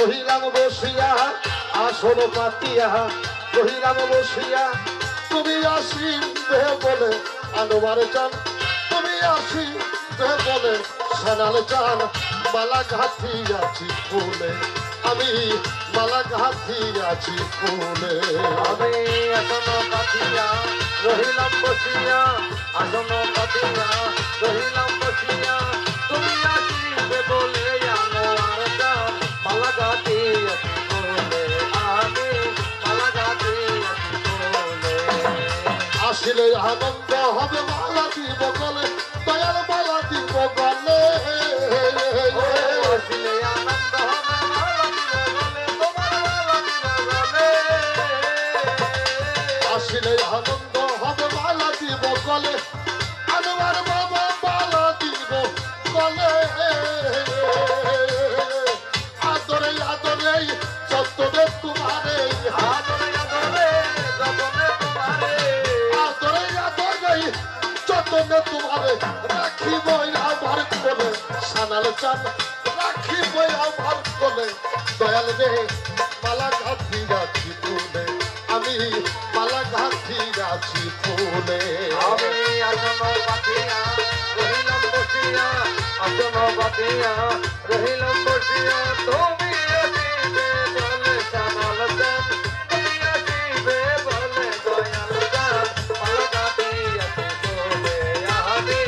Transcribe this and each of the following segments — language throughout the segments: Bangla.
রহিলাম বসিয়া আসন পাতিয়া, রহিলাম বসিয়া তুমি আসিবে বলে আনোয়ার চান, তুমি আসিবে বলে সানাল চান। মালা গাঁথিয়াছি ফুলে, আমি মালা গাঁথিয়াছি ফুলে। আমি আসন পাতিয়া রহিলাম বসিয়া, আসন পাতিয়া রহিলাম বসিয়া, তুমি আসিবে বলে আনোয়ার চান। মালা গাঁথিয়াছি ফুলে, আমি মালা গাঁথিয়াছি ফুলে। আসিলে আনন্দ হবে মালা দিব গলে, দয়াল মালা দিব গলে। আসিলে আনন্দ হবে মালা দিব গলে, তোমার মালা দিব গলে। আসিলে আনন্দ হবে মালা দিব গলে, আনোয়ার বাবা মালা দিব গলে। আদরে আদরে যতনে তোমারে, আদরে আদরে যতনে তোমারে, আদরে আদরে যতনে তোমারে রাখিব আমার কোলে সানাল চান, রাখিব আমার কোলে। দয়াল রে মালা গাঁথিয়াছি ফুলে, আমি মালা গাঁথিয়াছি ফুলে। আমি আসন পাতিয়া রহিলাম বসিয়া, আসন পাতিয়া রহিলাম বসিয়া, তুমি আসিবে বলে সানাল চান, তুমি আসিবে বলে দয়াল চান। মালা গাঁথিয়াছি ফুলে, আমি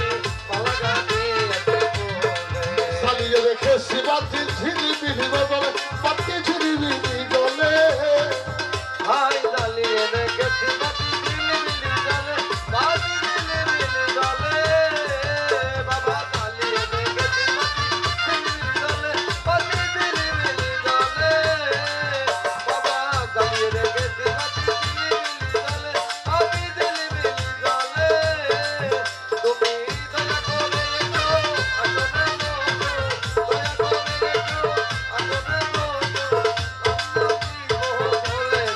মালা গাঁথিয়াছি ফুলে। চালিয়ে রেখেছি বাতি ঝিলিমিলি বলে, বাতি ঝিলিমিলি গলে। হাই জ্বালিয়ে রেখেছি বাতি ঝিলিমিলি জ্বলে, বাতি ঝিলিমিলি জ্বলে। বাবা জ্বালিয়ে রেখেছি বাতি ঝিলিমিলি জ্বলে, বাতি ঝিলিমিলি জ্বলে। বাবা জ্বালিয়ে রেখেছি বাতি ঝিলিমিলি জ্বলে, বাতি ঝিলিমিলি জ্বলে। তুমি দয়া করে একটু আসনে বসো, দয়া করে একটু আসনে বসো।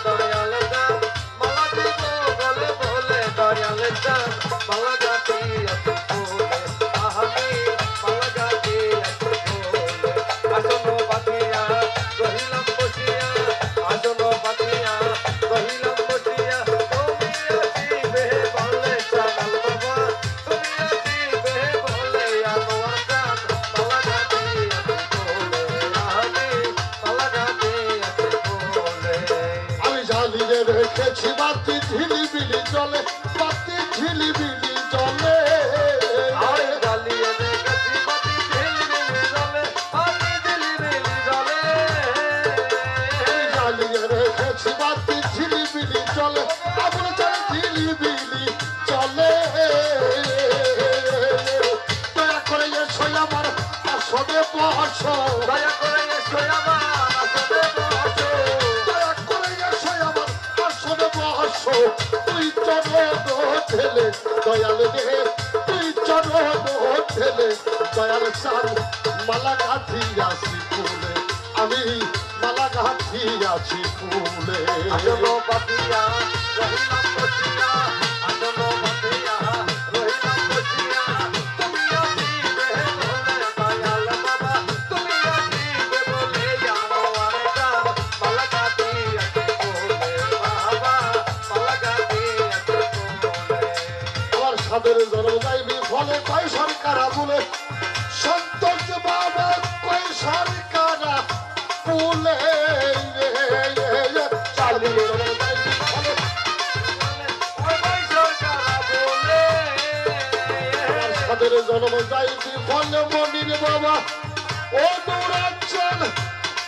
দয়াল চান মালা দিব গলে বলে, দয়াল চান মালা গাঁথিয়াছি ফুলে, আমি মালা গাঁথিয়াছি ফুলে। আসন পাতিয়া রহিলাম বসিয়া, আসন পাতিয়া রহিলাম বসিয়া, তুমি আসিবে বলে সানাল বাবা, তুমি আসিবে বলে আনোয়ার চান। মালা গাঁথিয়াছি ফুলে, আমি মালা গাঁথিয়াছি ফুলে। আমি জ্বালিয়ে রেখেছি বাতি ঝিলিমিলি জলে, বাতি ঝিলিমিলি জলে। আই জ্বালিয়ে রেখেছি বাতি ঝিলিমিলি জ্বলে, বাতি ঝিলিমিলি জ্বলে। আমি জ্বালিয়ে রেখেছি বাতি ঝিলিমিলি জলে, আগুন চাই ঝিলিমিলি চলে। দয়া করে এসো আমার আসনে বসো, দয়া করে এসো আমার আসনে বসো, দয়া করে এসো আমার আসনে বসো। তুই চরণ ঠেলে দয়াল রে, তুই চরণ ঠেলে দয়াল চান। মালা গাঁথিয়াছি ফুলে, আমি মালা গাঁথিয়াছি ফুলে। আসন পাতিয়া রহিলাম বসিয়া, আসন পাতিয়া রহিলাম বসিয়া, তুমি আসিবে বলে দয়াল বাবা, তুমি আসিবে বলে আনোয়ার চান। মালা গাঁথিয়াছি ফুলে বাবা, মালা গাঁথিয়াছি ফুলে। আমার সাদের জন্ম যাইবি ফলে কয় সরকারা বলে, সন্তোষ বাবা কয় সরকারা বলে। চালিয়ে যাইবি ফলে, ওই সরকার বলে, আমার সাদের জন্ম যাইবি ফলে মনির বাবা ও দূরাঞ্চল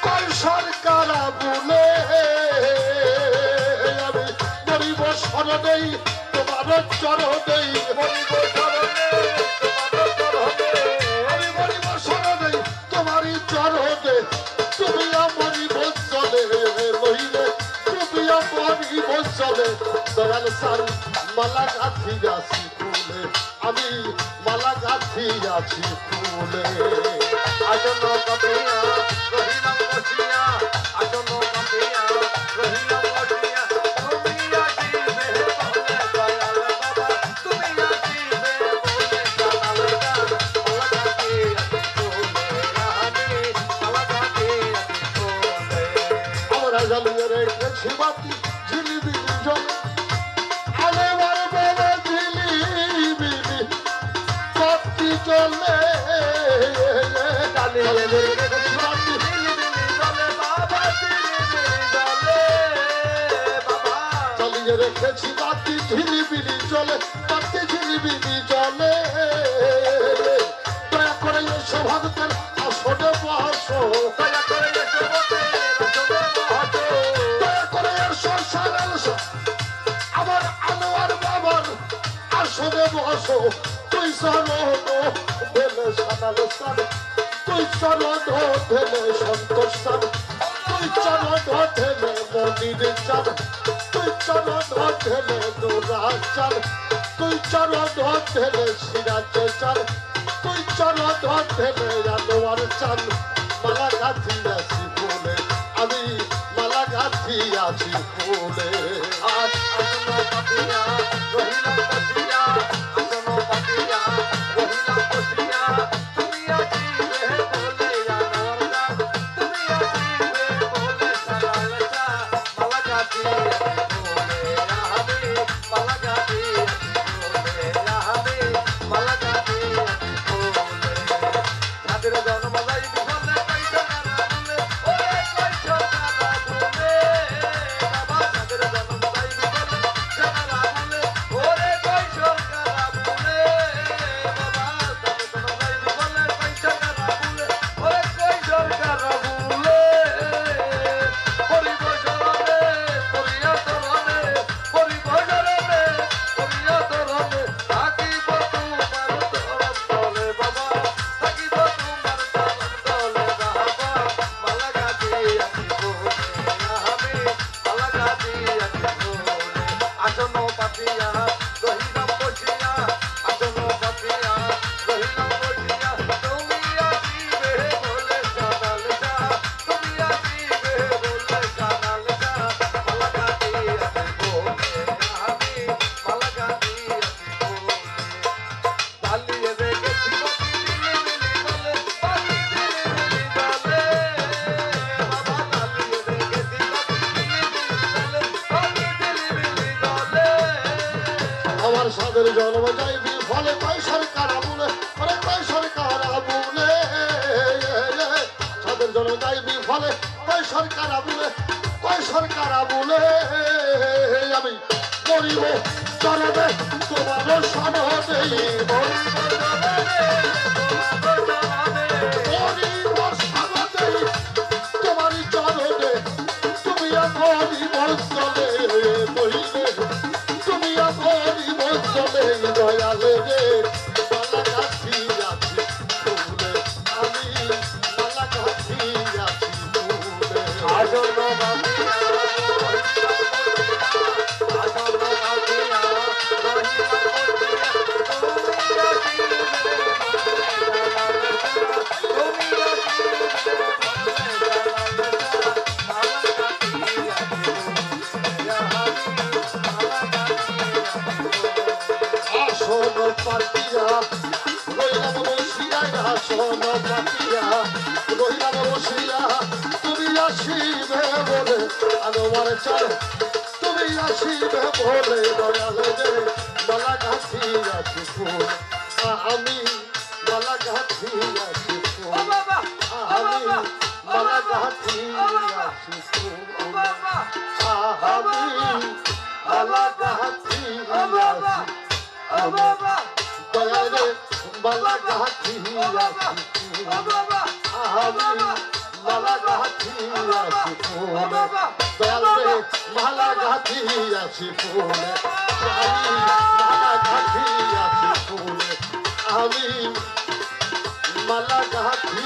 কয় সরকারা বলে। আমি মরিব শরণেই তোমার চরণেই, মরিব শরণে তোমার চরণে, আমি মরিব শরণেই তোমারই চরণে। তুমি আমারই বঞ্চলে রইলে, তুমি আমারই বঞ্চলে। দয়াল সান মালা গাঁথিয়াছি ফুলে, আমি মালা গাঁথিয়াছি ফুলে। আসন পাতিয়া রহিলাম বসিয়া, আসন পাতিয়া রহিলাম বসিয়া, তুমি আসিবে বলে দয়াল বাবা, তুমি আসিবে বলে সানাল চান। মালা গাঁথিয়াছি ফুলে, আমি মালা গাঁথিয়াছি ফুলে। জ্বালিয়ে রেখেছি বাতি ঝিলিবিলি জ্বলে বাবা ঝিলিবিলি জ্বলে বাবা চালিয়ে রেখেছি বাতি ঝিলিবিলি জ্বলে বাতি ঝিলিবিলি জ্বলে দয়া করে এসো ভক্তের আসনে বসো দয়া করে এসো বসে রাজনে বসো দয়া করে এসো সারাল আমার আনোয়ার বাবার আসনে বসো তুই চরণ ধেলে সানাল স্থান তুই চরণ ধেলে সন্তোষ স্থান তুই চরণ ধেলে মন্দির চান তুই চরণ ধেলে দুরাজ চান তুই চরণ ধেলে সিরাজ চান তুই চরণ ধেলে আনোয়ার চান মালা গাছি আছি ফুলে আমি মালা গাছি আছি ফুলে আজ আসনো পাতিয়া রহিলাম বসিয়া আসনো পাতিয়া রহিলাম বসিয়া তুমি আসিবে বলে আনোয়ার গান তুমি আসিবে বলে সালাল চা মালা গাছি বলে রাহাবে মালা গাছি বলে রাহাবে মালা গাছি বলে যাদের জন্ম যাই বিফলে পয়সা না বলে ওরে পয়সা না বলে বাবা যাদের জন্ম যাই বিফলে জানা বলে ওরে পয়সা না বলে বাবা যাদের জন্ম যাই বিফলে পয়সা না বলে ওরে পয়সা না বলে পরিবশরণে পরিয়া তরণে পরিবশরণে পরিয়া তরণে থাকিব তোমার তরণ তলে বাবা থাকিব তোমার তরণ তলে রাহাবা মালা গাছি আছি বলে রাহাবে মালা গাছি আছি বলে আসনো পাতিয়া রহিলাম বসিয়া আসনো পাতিয়া রহিলাম বসিয়া তুমি আসিবে বলে জানাল যা তুমি আসিবে বলে জানাল যা মালা গাছি আছি বলে রাহাবে মালা গাছি আছি বলে জ্বালিয়ে রেখেছি বাতি ঝিলিবিলি জ্বলে বাতি ঝিলিবিলি জ্বলে বাবা জ্বালিয়ে রেখেছি বাতি ঝিলিবিলি জ্বলে বাতি ঝিলিবিলি জ্বলে আমার সাদের জন্ম যাইবি ফলে কয় সরকার আবুলে ফলে কয় সরকার আবুলে সাদের জন্ম যাইবি ফলে কয় সরকার আবুলে কয় সরকার আবুলে আমি মরিব চরণে তোমার সনদেই মরিব সনদেই তোমার চরণে তুমি আমারই বৎসলে বহিলে তুমি আমারই বৎসলে দয়ালে রে মালা গাছি আছি ফুলে আমি মালা গাছি আছি ফুলে আসনো বাতিয়া আসনো বাতিয়া রহিলাম বসিয়া তুমি আসিবে তুমি আসিবে মালা গাছি আছি আসন পাতিয়া রইলাম বসিয়া আসন পাতিয়া রইলাম বসিয়া তুমি আসিবে বলে আনোয়ার চার তুমি আসিবে বলে দয়ালে রে মালা গাছি আছি ফুল আমি মালা গাছি আছি ফুল ও বাবা ও আমি বাবা মালা গাছি আছি ফুল বাবা আমি মালা গাছি ও বাবা ও বাবা দয়ালে মালা গাছি ও বাবা আছি ও বাবা আমি মালা গাছি আছি ফুলে বাবা দয়ালে মালা গাছি আছি ফুলে আমি মালা গাছি আছি ফুলে আমি মালা গাছি